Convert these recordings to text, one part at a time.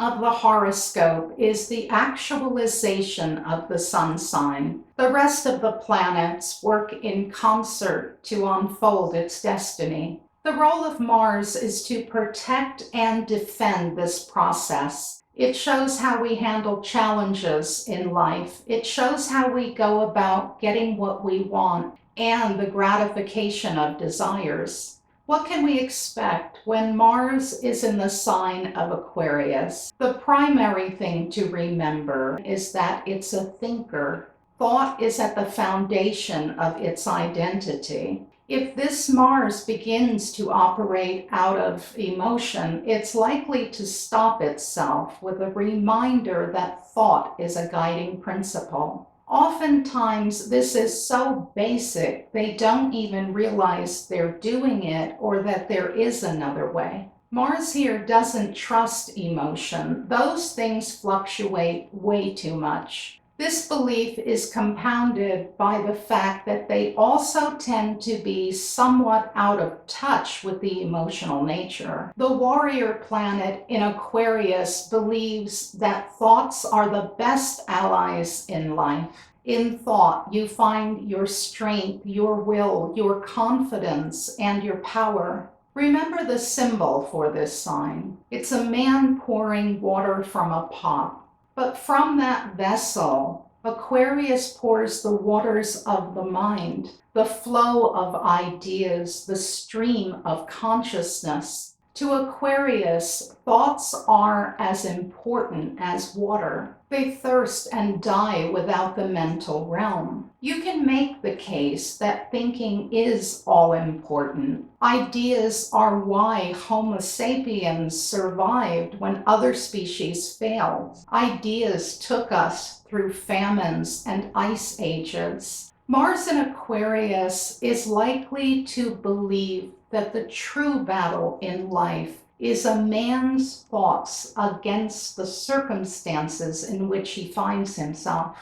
of the horoscope is the actualization of the sun sign. The rest of the planets work in concert to unfold its destiny. The role of Mars is to protect and defend this process. It shows how we handle challenges in life. It shows how we go about getting what we want and the gratification of desires. What can we expect when Mars is in the sign of Aquarius? The primary thing to remember is that it's a thinker. Thought is at the foundation of its identity. If this Mars begins to operate out of emotion, it's likely to stop itself with a reminder that thought is a guiding principle. Oftentimes, this is so basic, they don't even realize they're doing it or that there is another way. Mars here doesn't trust emotion. Those things fluctuate way too much. This belief is compounded by the fact that they also tend to be somewhat out of touch with the emotional nature. The warrior planet in Aquarius believes that thoughts are the best allies in life. In thought, you find your strength, your will, your confidence, and your power. Remember the symbol for this sign. It's a man pouring water from a pot. But from that vessel, Aquarius pours the waters of the mind, the flow of ideas, the stream of consciousness. To Aquarius, thoughts are as important as water. They thirst and die without the mental realm. You can make the case that thinking is all important. Ideas are why Homo sapiens survived when other species failed. Ideas took us through famines and ice ages. Mars in Aquarius is likely to believe that the true battle in life is a man's thoughts against the circumstances in which he finds himself.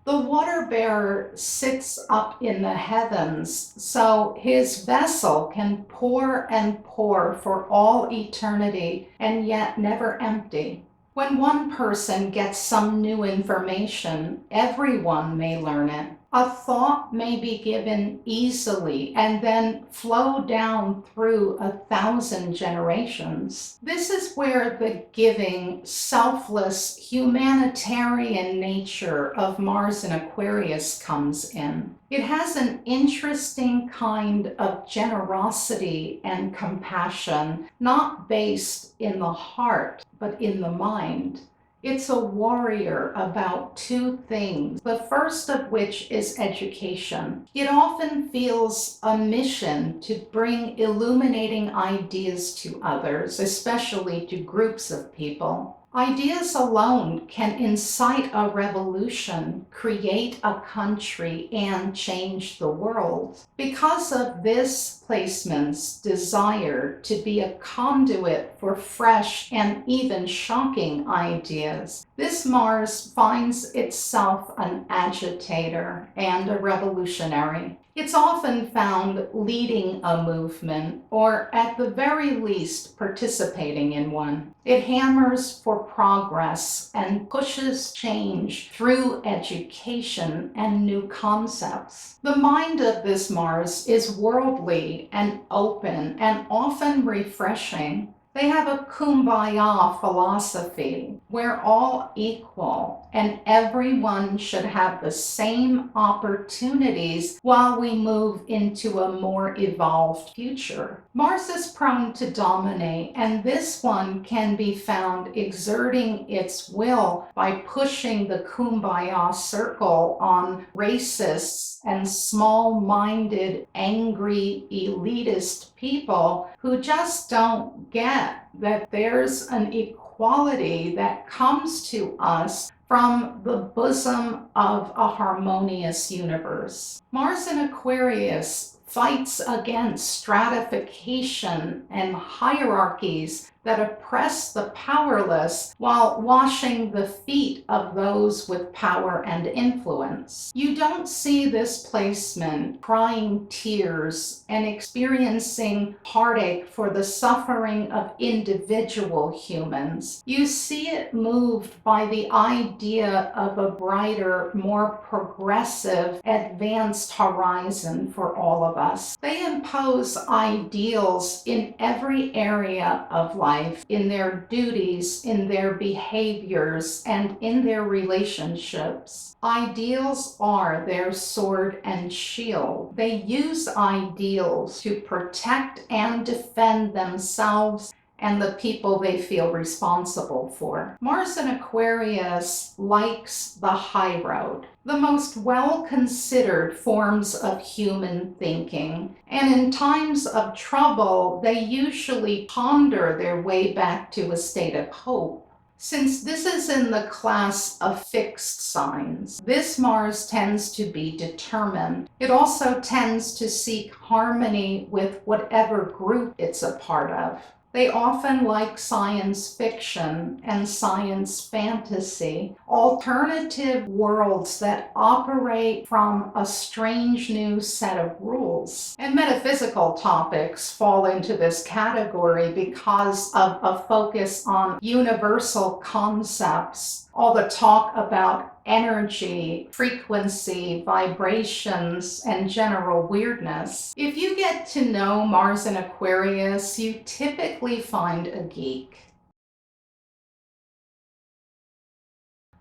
The water bearer sits up in the heavens, so his vessel can pour and pour for all eternity and yet never empty. When one person gets some new information, everyone may learn it. A thought may be given easily and then flow down through 1,000 generations. This is where the giving, selfless, humanitarian nature of Mars in Aquarius comes in. It has an interesting kind of generosity and compassion, not based in the heart, but in the mind. It's a warrior about two things, the first of which is education. It often feels a mission to bring illuminating ideas to others, especially to groups of people. Ideas alone can incite a revolution, create a country, and change the world. Because of this placement's desire to be a conduit for fresh and even shocking ideas, this Mars finds itself an agitator and a revolutionary. It's often found leading a movement, or at the very least participating in one. It hammers for progress and pushes change through education and new concepts. The mind of this Mars is worldly and open and often refreshing. They have a kumbaya philosophy. We're all equal and everyone should have the same opportunities while we move into a more evolved future. Mars is prone to dominate, and this one can be found exerting its will by pushing the kumbaya circle on racists and small-minded, angry, elitist people who just don't get that there's an equality that comes to us from the bosom of a harmonious universe. Mars in Aquarius fights against stratification and hierarchies that oppress the powerless while washing the feet of those with power and influence. You don't see this placement crying tears and experiencing heartache for the suffering of individual humans. You see it moved by the idea of a brighter, more progressive, advanced horizon for all of us. They impose ideals in every area of life, in their duties, in their behaviors, and in their relationships. Ideals are their sword and shield. They use ideals to protect and defend themselves and the people they feel responsible for. Mars in Aquarius likes the high road, the most well-considered forms of human thinking. And in times of trouble, they usually ponder their way back to a state of hope. Since this is in the class of fixed signs, this Mars tends to be determined. It also tends to seek harmony with whatever group it's a part of. They often like science fiction and science fantasy, alternative worlds that operate from a strange new set of rules. And metaphysical topics fall into this category because of a focus on universal concepts. All the talk about energy, frequency, vibrations, and general weirdness. If you get to know Mars in Aquarius, you typically find a geek.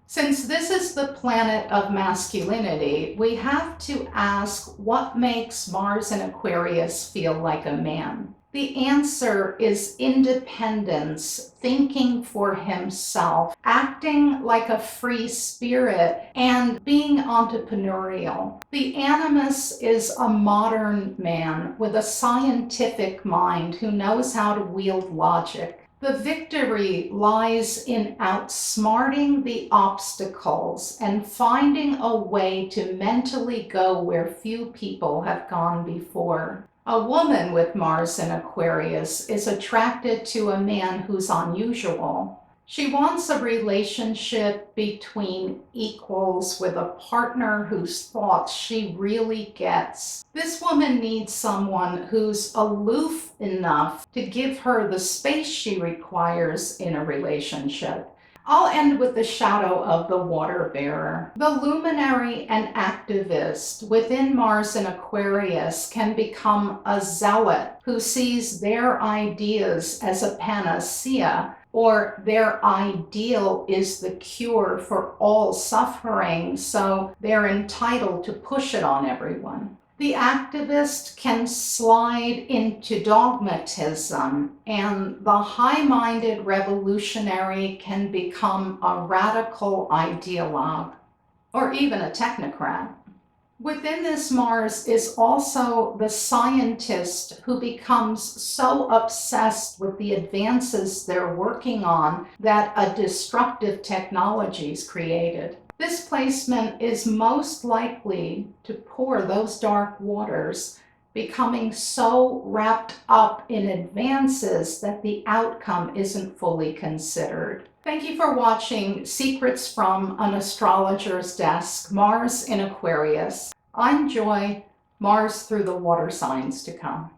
Since this is the planet of masculinity, we have to ask what makes Mars in Aquarius feel like a man. The answer is independence, thinking for himself, acting like a free spirit, and being entrepreneurial. The animus is a modern man with a scientific mind who knows how to wield logic. The victory lies in outsmarting the obstacles and finding a way to mentally go where few people have gone before. A woman with Mars in Aquarius is attracted to a man who's unusual. She wants a relationship between equals with a partner whose thoughts she really gets. This woman needs someone who's aloof enough to give her the space she requires in a relationship. I'll end with the shadow of the water bearer. The luminary and activist within Mars in Aquarius can become a zealot who sees their ideas as a panacea, or their ideal is the cure for all suffering, so they're entitled to push it on everyone. The activist can slide into dogmatism, and the high-minded revolutionary can become a radical ideologue, or even a technocrat. Within this Mars is also the scientist who becomes so obsessed with the advances they're working on that a destructive technology is created. This placement is most likely to pour those dark waters, becoming so wrapped up in advances that the outcome isn't fully considered. Thank you for watching Secrets from an Astrologer's Desk, Mars in Aquarius. I'm Joy, Mars through the water signs to come.